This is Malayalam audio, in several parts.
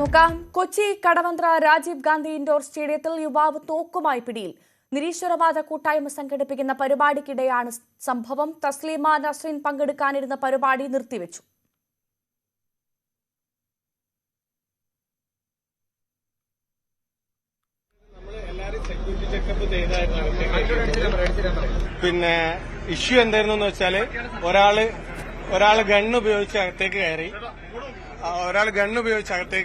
നോക്കാം. കൊച്ചി കടവന്ത്ര രാജീവ് ഗാന്ധി ഇൻഡോർ സ്റ്റേഡിയത്തിൽ യുവാവ് തോക്കുമായി പിടിയിൽ. നിരീശ്വരവാദ കൂട്ടായ്മ സംഘടിപ്പിക്കുന്ന പരിപാടിക്കിടെയാണ് സംഭവം. തസ്ലീമ നസ്രീൻ പങ്കെടുക്കാനിരുന്ന പരിപാടി നിർത്തിവെച്ചു. പിന്നെ ഇഷ്യൂ എന്തായിരുന്നു വെച്ചാല് ഒരാള് ഗണ്ണ് ഉപയോഗിച്ച് അകത്തേക്ക്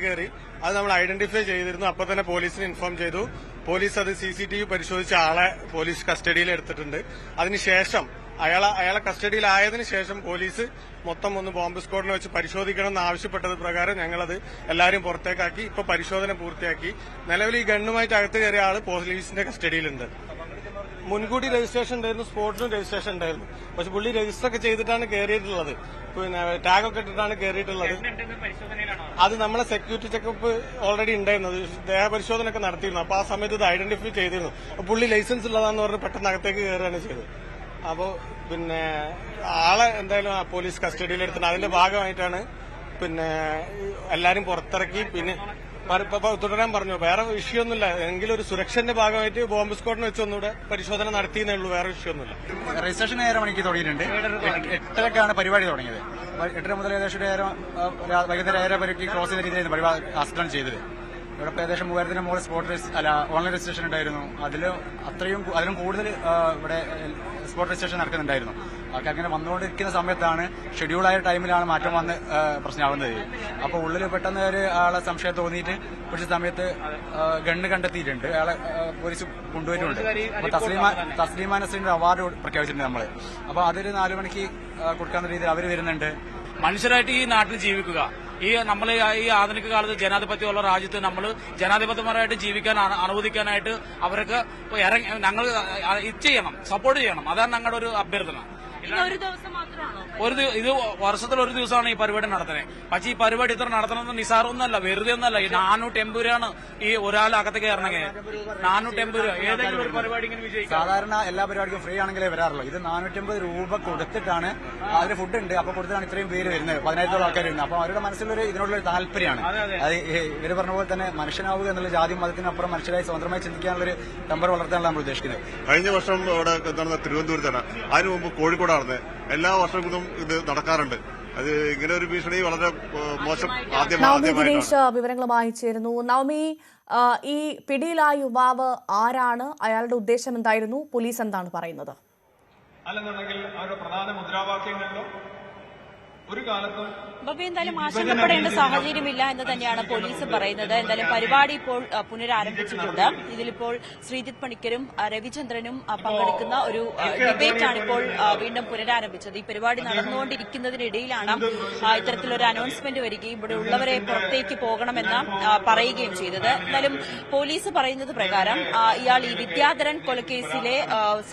കയറി. അത് നമ്മൾ ഐഡന്റിഫൈ ചെയ്തിരുന്നു. അപ്പൊ തന്നെ പോലീസിന് ഇൻഫോം ചെയ്തു. പോലീസ് അത് CCTV പരിശോധിച്ച ആളെ പോലീസ് കസ്റ്റഡിയിൽ എടുത്തിട്ടുണ്ട്. അതിനുശേഷം അയാളെ കസ്റ്റഡിയിലായതിനു ശേഷം പോലീസ് മൊത്തം ഒന്ന് ബോംബ് സ്ക്വാഡിനെ വെച്ച് പരിശോധിക്കണം എന്ന് ആവശ്യപ്പെട്ടത് പ്രകാരം ഞങ്ങളത് എല്ലാവരും പുറത്തേക്കാക്കി. ഇപ്പൊ പരിശോധന പൂർത്തിയാക്കി. നിലവിൽ ഈ ഗണ്ണുമായിട്ട് അകത്ത് കയറിയ ആള് പോലീസിന്റെ കസ്റ്റഡിയിലുണ്ട്. മുൻകൂട്ടി രജിസ്ട്രേഷൻ ഉണ്ടായിരുന്നു, സ്പോർട്സിനും രജിസ്ട്രേഷൻ ഉണ്ടായിരുന്നു. പക്ഷെ പുള്ളി രജിസ്റ്റർ ഒക്കെ ചെയ്തിട്ടാണ് കയറിയിട്ടുള്ളത്. പിന്നെ ടാഗൊക്കെ ഇട്ടിട്ടാണ് കയറിയിട്ടുള്ളത്. അത് നമ്മളെ സെക്യൂരിറ്റി ചെക്കപ്പ് ഓൾറെഡി ഉണ്ടായിരുന്നു. ദേഹപരിശോധന ഒക്കെ നടത്തിയിരുന്നു. അപ്പൊ ആ സമയത്ത് ഇത് ഐഡന്റിഫൈ ചെയ്തിരുന്നു. പുള്ളി ലൈസൻസ് ഉള്ളതാന്ന് പറഞ്ഞ് പെട്ടെന്ന് അകത്തേക്ക് കയറുകയാണ് ചെയ്തത്. അപ്പോ പിന്നെ ആളെ എന്തായാലും പോലീസ് കസ്റ്റഡിയിലെടുത്തിട്ടുണ്ട്. അതിന്റെ ഭാഗമായിട്ടാണ് പിന്നെ എല്ലാരും പുറത്തിറക്കി. പിന്നെ തുടരാൻ പറഞ്ഞു. വേറെ വിഷയമൊന്നുമില്ല. എങ്കിലും ഒരു സുരക്ഷന്റെ ഭാഗമായിട്ട് ബോംബ് സ്ക്വാഡിനെ വെച്ച് ഒന്നുകൂടെ പരിശോധന നടത്തിയെന്നേ ഉള്ളൂ. വേറെ വിഷയമൊന്നുമില്ല. രജിസ്ട്രേഷൻ 7 മണിക്ക് തുടങ്ങിയിട്ടുണ്ട്. 8:30ക്കാണ് പരിപാടി തുടങ്ങിയത്. 8:30 മുതൽ ഏകദേശം വൈകുന്നേരം 7 വരെക്ക് ക്ലോസ് ചെയ്ത രീതിയിലാണ് പരിപാടി ആസൂത്രണം ചെയ്തത്. ഇവിടെ ഏകദേശം 3000-ന് മുകളിൽ ഓൺലൈൻ രജിസ്ട്രേഷൻ ഉണ്ടായിരുന്നു. അതിലും കൂടുതൽ ഇവിടെ സ്പോട്ട് രജിസ്ട്രേഷൻ നടക്കുന്നുണ്ടായിരുന്നു. അതൊക്കെ അങ്ങനെ വന്നുകൊണ്ടിരിക്കുന്ന സമയത്താണ് ഷെഡ്യൂളായ ടൈമിലാണ് മാറ്റം വന്ന് പ്രശ്നമാവുന്നത്. അപ്പോൾ ഉള്ളിൽ പെട്ടെന്ന് ഒരു ആളെ സംശയം തോന്നിയിട്ട് പിടിച്ച സമയത്ത് ഗണ്ണ് കണ്ടെത്തിയിട്ടുണ്ട്. അയാളെ പോലീസ് കൊണ്ടുപോയിട്ടുണ്ട്. അപ്പൊ തസ്ലീമ നസ്രീന്റെ അവാർഡ് പ്രഖ്യാപിച്ചിട്ടുണ്ട് നമ്മള്. അപ്പൊ അതൊരു 4 മണിക്ക് കൊടുക്കാവുന്ന രീതിയിൽ അവർ വരുന്നുണ്ട്. മനുഷ്യരായിട്ട് ഈ നാട്ടിൽ ജീവിക്കുക, നമ്മൾ ഈ ആധുനിക കാലത്ത് ജനാധിപത്യമുള്ള രാജ്യത്ത് നമ്മൾ ജനാധിപത്യപരമായിട്ട് ജീവിക്കാൻ അനുവദിക്കാനായിട്ട് അവർക്ക് ഞങ്ങൾ ചെയ്യണം, സപ്പോർട്ട് ചെയ്യണം. അതാണ് ഞങ്ങളുടെ ഒരു അഭ്യർത്ഥന. ഇത് വർഷത്തിൽ ഒരു ദിവസമാണ് ഈ പരിപാടി നടത്തുന്നത്. പക്ഷേ ഈ പരിപാടി ഇത്ര നടത്തണമെന്ന് നിസാറൊന്നല്ല, വെറുതെ ഒന്നല്ല. ഈ 480 രൂപയാണ് ഈ ഒരാൾ അകത്തേക്ക് കയറണമെങ്കിൽ. 480 രൂപ ഏതെങ്കിലും ഒരു പരിപാടി ഇങ്ങനെ വിജയിക്കും. സാധാരണ എല്ലാ പരിപാടിക്കും ഫ്രീ ആണെങ്കിലേ വരാറുള്ളൂ. ഇത് 480 രൂപ കൊടുത്തിട്ടാണ്. അതിന് ഫുഡ് ഉണ്ട്. അപ്പൊ കൊടുത്തിട്ടാണ് ഇത്രയും പേര് വരുന്നത്. 10,000-ഓളം ആൾക്കാർ വരുന്നത്. അപ്പൊ അവരുടെ മനസ്സിലൊരു ഇതിനുള്ളൊരു താല്പര്യമാണ്. അത് ഇവര് പറഞ്ഞ പോലെ തന്നെ മനുഷ്യനാവുക എന്നുള്ള ജാതി മതത്തിനപ്പുറം മനുഷ്യരായി സ്വതന്ത്രമായി ചിന്തിക്കാനുള്ളൊരു ടെമ്പർ വളർത്താനുള്ള നമ്മൾ ഉദ്ദേശിക്കുന്നത്. കഴിഞ്ഞ വർഷം ഇവിടെ തിരുവനന്തപുരത്താണ്. അതിനു മുമ്പ് കോഴിക്കോട് നടന്നത്. എല്ലാ വർഷങ്ങളും ഇത് നടക്കാറുണ്ട്. അത് ഇങ്ങനെ ഒരു ഭീഷണി വളരെ മോശം. നവമി ദിനേശ് വിവരങ്ങളുമായി ചേരുന്നു. നവമി, ഈ പിടിയിലായ യുവാവ് ആരാണ്? അയാളുടെ ഉദ്ദേശം എന്തായിരുന്നു? പോലീസ് എന്താണ് പറയുന്നത്? അല്ലെന്നുണ്ടെങ്കിൽ അവരുടെ പ്രധാന മുദ്രാവാക്യങ്ങളിലോ ഒരു കാലത്തും എന്തായാലും ആശങ്കപ്പെടേണ്ട സാഹചര്യമില്ല എന്ന് തന്നെയാണ് പോലീസ് പറയുന്നത്. എന്തായാലും പരിപാടി ഇപ്പോൾ പുനരാരംഭിച്ചിട്ടുണ്ട്. ഇതിലിപ്പോൾ ശ്രീജിത്ത് പണിക്കരും രവിചന്ദ്രനും പങ്കെടുക്കുന്ന ഒരു ഡിബേറ്റാണ് ഇപ്പോൾ വീണ്ടും പുനരാരംഭിച്ചത്. ഈ പരിപാടി നടന്നുകൊണ്ടിരിക്കുന്നതിനിടയിലാണ് ഇത്തരത്തിലൊരു അനൗൺസ്മെന്റ് വരികയും ഇവിടെ ഉള്ളവരെ പുറത്തേക്ക് പോകണമെന്ന് പറയുകയും ചെയ്തത്. എന്തായാലും പോലീസ് പറയുന്നത് പ്രകാരം ഇയാൾ ഈ വിദ്യാധരൻ കൊലക്കേസിലെ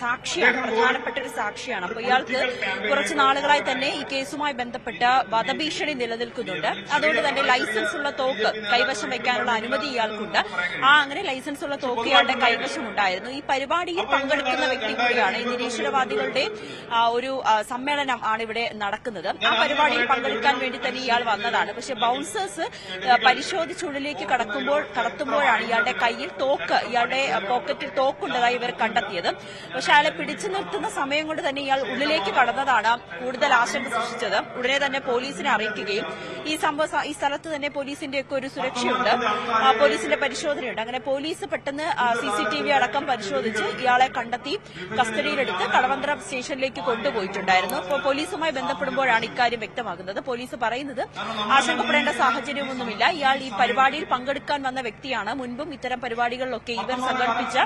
സാക്ഷിയാണ്, പ്രധാനപ്പെട്ട ഒരു സാക്ഷിയാണ്. അപ്പോൾ ഇയാൾക്ക് കുറച്ച് നാളുകളായി തന്നെ ഈ കേസുമായി ബന്ധപ്പെട്ട വധഭീഷണി നിലനിൽക്കുന്നുണ്ട്. അതുകൊണ്ട് തന്നെ ലൈസൻസ് ഉള്ള തോക്ക് കൈവശം വയ്ക്കാനുള്ള അനുമതി ഇയാൾക്കുണ്ട്. അങ്ങനെ ലൈസൻസ് ഉള്ള തോക്ക് ഇയാളുടെ കൈവശം ഉണ്ടായിരുന്നു. ഈ പരിപാടിയിൽ പങ്കെടുക്കുന്ന വ്യക്തി കൂടിയാണ്. ഈ നിരീശ്വരവാദികളുടെ ഒരു സമ്മേളനം ആണ് ഇവിടെ നടക്കുന്നത്. ആ പരിപാടിയിൽ പങ്കെടുക്കാൻ വേണ്ടി തന്നെ ഇയാൾ വന്നതാണ്. പക്ഷെ ബൌൺസേഴ്സ് പരിശോധിച്ചുള്ളിലേക്ക് കടത്തുമ്പോഴാണ് ഇയാളുടെ കയ്യിൽ ഇയാളുടെ പോക്കറ്റിൽ തോക്കുണ്ടതായി ഇവർ കണ്ടെത്തിയത്. പക്ഷെ അയാളെ പിടിച്ചു നിർത്തുന്ന സമയം കൊണ്ട് തന്നെ ഇയാൾ ഉള്ളിലേക്ക് കടന്നതാണ് കൂടുതൽ ആശങ്ക സൃഷ്ടിച്ചത്. ഉടനെ തന്നെ പോലീസിനെ അറിയിക്കുകയും ഈ സ്ഥലത്ത് തന്നെ പോലീസിന്റെ ഒക്കെ ഒരു സുരക്ഷയുണ്ട്, പോലീസിന്റെ പരിശോധനയുണ്ട്. അങ്ങനെ പോലീസ് പെട്ടെന്ന് CCTV അടക്കം പരിശോധിച്ച് ഇയാളെ കണ്ടെത്തി കസ്റ്റഡിയിലെടുത്ത് കടവന്ത്ര സ്റ്റേഷനിലേക്ക് കൊണ്ടുപോയിട്ടുണ്ടായിരുന്നു. അപ്പോൾ പോലീസുമായി ബന്ധപ്പെടുമ്പോഴാണ് ഇക്കാര്യം വ്യക്തമാകുന്നത്. പോലീസ് പറയുന്നത് ആശങ്കപ്പെടേണ്ട സാഹചര്യമൊന്നുമില്ല. ഇയാൾ ഈ പരിപാടിയിൽ പങ്കെടുക്കാൻ വന്ന വ്യക്തിയാണ്. മുൻപും ഇത്തരം പരിപാടികളിലൊക്കെ ഇവർ സംഘടിപ്പിച്ച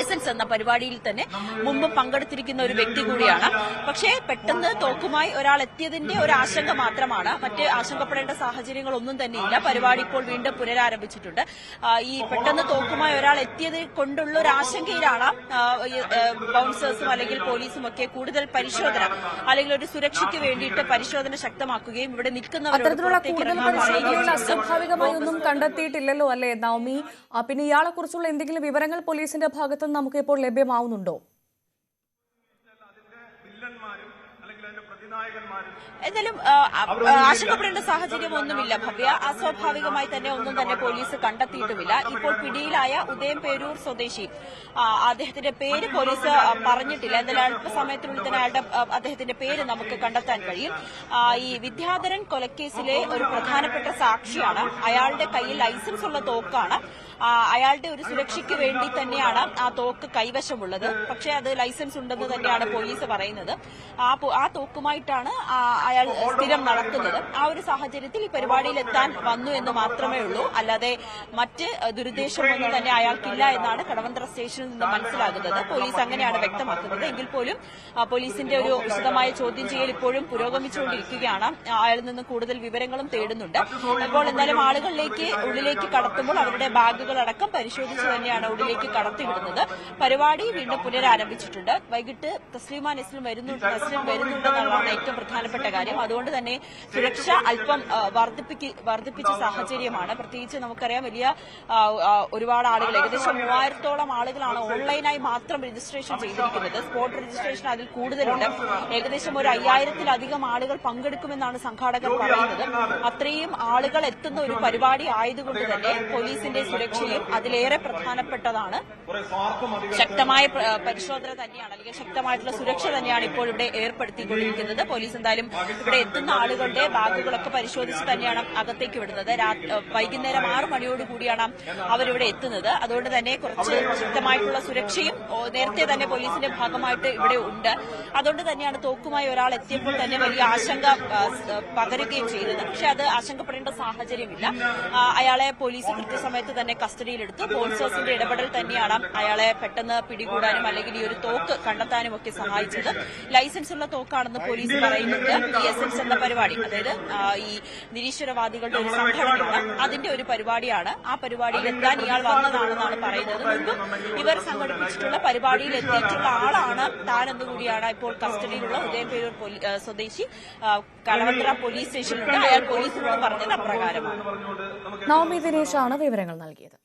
എസൻസ് എന്ന പരിപാടിയിൽ തന്നെ മുമ്പും പങ്കെടുത്തിരിക്കുന്ന ഒരു വ്യക്തി കൂടിയാണ്. പക്ഷേ പെട്ടെന്ന് തോക്കുമായി ഒരാൾ എത്തിയതിന്റെ ഒരു ആശങ്ക മാത്രമാണ്. മറ്റ് ആശങ്കപ്പെടേണ്ട സാഹചര്യങ്ങളൊന്നും തന്നെയില്ല. പരിപാടി ഇപ്പോൾ വീണ്ടും പുനരാരംഭിച്ചിട്ടുണ്ട്. ഈ പെട്ടെന്ന് തോക്കുമായി ഒരാൾ എത്തിയത് കൊണ്ടുള്ള ഒരു ആശങ്കയിലാണ് ബൌൺസേഴ്സും അല്ലെങ്കിൽ പോലീസും ഒക്കെ കൂടുതൽ പരിശോധന അല്ലെങ്കിൽ ഒരു സുരക്ഷയ്ക്ക് വേണ്ടിയിട്ട് പരിശോധന ശക്തമാക്കുകയും ഇവിടെ നിൽക്കുന്നവരുടെ അസ്വാഭാവികമായി ഒന്നും കണ്ടെത്തിയിട്ടില്ലല്ലോ അല്ലേ നവമി? പിന്നെ ഇയാളെ കുറിച്ചുള്ള എന്തെങ്കിലും വിവരങ്ങൾ പോലീസിന്റെ ഭാഗത്ത് നിന്ന് നമുക്ക് ഇപ്പോൾ ലഭ്യമാവുന്നുണ്ടോ? എന്തായാലും ആശങ്കപ്പെടേണ്ട സാഹചര്യമൊന്നുമില്ല ഭവ്യ. അസ്വാഭാവികമായി തന്നെ ഒന്നും തന്നെ പോലീസ് കണ്ടെത്തിയിട്ടുമില്ല. ഇപ്പോൾ പിടിയിലായ ഉദയംപേരൂർ സ്വദേശി അദ്ദേഹത്തിന്റെ പേര് പോലീസ് പറഞ്ഞിട്ടില്ല. എന്തായാലും അല്പസമയത്തിനുള്ളിൽ തന്നെ അദ്ദേഹത്തിന്റെ പേര് നമുക്ക് കണ്ടെത്താൻ കഴിയും. ഈ വിദ്യാധരൻ കൊലക്കേസിലെ ഒരു പ്രധാനപ്പെട്ട സാക്ഷിയാണ്. അയാളുടെ കയ്യിൽ ലൈസൻസ് ഉള്ള തോക്കാണ്. അയാളുടെ ഒരു സുരക്ഷയ്ക്ക് വേണ്ടി തന്നെയാണ് ആ തോക്ക് കൈവശമുള്ളത്. പക്ഷേ അത് ലൈസൻസ് ഉണ്ടെന്ന് തന്നെയാണ് പോലീസ് പറയുന്നത്. ആ തോക്കുമായിട്ടാണ് അയാൾ സ്ഥിരം നടക്കുന്നത്. ആ ഒരു സാഹചര്യത്തിൽ ഈ പരിപാടിയിൽ എത്താൻ വന്നു എന്ന് മാത്രമേ ഉള്ളൂ. അല്ലാതെ മറ്റ് ദുരുദ്ദേശമൊന്നും തന്നെ അയാൾക്കില്ല എന്നാണ് കടവന്ത്ര സ്റ്റേഷനിൽ നിന്ന് മനസ്സിലാകുന്നത്. പോലീസ് അങ്ങനെയാണ് വ്യക്തമാക്കുന്നത്. എങ്കിൽ പോലും പോലീസിന്റെ ഒരു വിശദമായ ചോദ്യം ചെയ്യൽ ഇപ്പോഴും പുരോഗമിച്ചുകൊണ്ടിരിക്കുകയാണ്. അയാളിൽ നിന്ന് കൂടുതൽ വിവരങ്ങളും തേടുന്നുണ്ട്. അപ്പോൾ എന്തായാലും ഉള്ളിലേക്ക് കടത്തുമ്പോൾ അവരുടെ ബാഗുകളടക്കം പരിശോധിച്ച് തന്നെയാണ് ഉള്ളിലേക്ക് കടത്തിവിടുന്നത്. പരിപാടി വീണ്ടും പുനരാരംഭിച്ചിട്ടുണ്ട്. വൈകിട്ട് തസ്ലീമ നസ്രിൻ വരുന്നുണ്ടെന്നുള്ളതാണ് ഏറ്റവും പ്രധാനപ്പെട്ട കാര്യം. അതുകൊണ്ട് തന്നെ സുരക്ഷ അല്പം വർദ്ധിപ്പിച്ച സാഹചര്യമാണ്. പ്രത്യേകിച്ച് നമുക്കറിയാം വലിയ ഒരുപാട് ആളുകൾ, ഏകദേശം 3000-ഓളം ആളുകളാണ് ഓൺലൈനായി മാത്രം രജിസ്ട്രേഷൻ ചെയ്തിരിക്കുന്നത്. സ്പോട്ട് രജിസ്ട്രേഷൻ അതിൽ കൂടുതലുണ്ട്. ഏകദേശം ഒരു 5000-ത്തിലധികം ആളുകൾ പങ്കെടുക്കുമെന്നാണ് സംഘാടകർ പറയുന്നത്. അത്രയും ആളുകൾ എത്തുന്ന ഒരു പരിപാടി ആയതുകൊണ്ട് തന്നെ പോലീസിന്റെ സുരക്ഷയും അതിലേറെ പ്രധാനപ്പെട്ടതാണ്. ശക്തമായ പരിശോധന തന്നെയാണ്, അല്ലെങ്കിൽ ശക്തമായിട്ടുള്ള സുരക്ഷ തന്നെയാണ് ഇപ്പോൾ ഇവിടെ ഏർപ്പെടുത്തിക്കൊണ്ടിരിക്കുന്നത്. പോലീസ് എന്തായാലും ഇവിടെ എത്തുന്ന ആളുകളുടെ ബാഗുകളൊക്കെ പരിശോധിച്ച് തന്നെയാണ് അകത്തേക്ക് വിടുന്നത്. വൈകുന്നേരം 6 മണിയോടുകൂടിയാണ് അവരിവിടെ എത്തുന്നത്. അതുകൊണ്ട് തന്നെ കുറച്ച് ശക്തമായിട്ടുള്ള സുരക്ഷയും നേരത്തെ തന്നെ പോലീസിന്റെ ഭാഗമായിട്ട് ഇവിടെ ഉണ്ട്. അതുകൊണ്ട് തന്നെയാണ് തോക്കുമായി ഒരാൾ എത്തിയപ്പോൾ തന്നെ വലിയ ആശങ്ക പകരുകയും ചെയ്തത്. പക്ഷെ അത് ആശങ്കപ്പെടേണ്ട സാഹചര്യമില്ല. അയാളെ പോലീസ് കൃത്യസമയത്ത് തന്നെ കസ്റ്റഡിയിലെടുത്തു. പോലീസേഴ്സിന്റെ ഇടപെടൽ തന്നെയാണ് അയാളെ പെട്ടെന്ന് പിടികൂടാനും അല്ലെങ്കിൽ ഈ ഒരു തോക്ക് കണ്ടെത്താനും ഒക്കെ സഹായിച്ചത്. ലൈസൻസ് ഉള്ള തോക്കാണെന്ന് പോലീസ് പറയുന്നുണ്ട്. എസൻസ് എന്ന പരിപാടി, അതായത് ഈ നിരീശ്വരവാദികളുടെ ഒരു സംഘടനയാണ്, അതിന്റെ ഒരു പരിപാടിയാണ്. ആ പരിപാടിയിൽ എത്താൻ ഇയാൾ വന്നതാണെന്നാണ് പറയുന്നത്. മുൻപും ഇവർ സംഘടിപ്പിച്ചിട്ടുള്ള പരിപാടിയിൽ എത്തിയിട്ടുള്ള ആളാണ് താനെന്നുകൂടിയാണ് ഇപ്പോൾ കസ്റ്റഡിയിലുള്ള ഉദയംപേരൂർ സ്വദേശി കടവന്ത്ര പോലീസ് സ്റ്റേഷനിലുണ്ട്. അയാൾ പോലീസിനോട് പറഞ്ഞത് അപ്രകാരമാണ്. നവമി ദിനേശാണ് വിവരങ്ങൾ നൽകിയത്.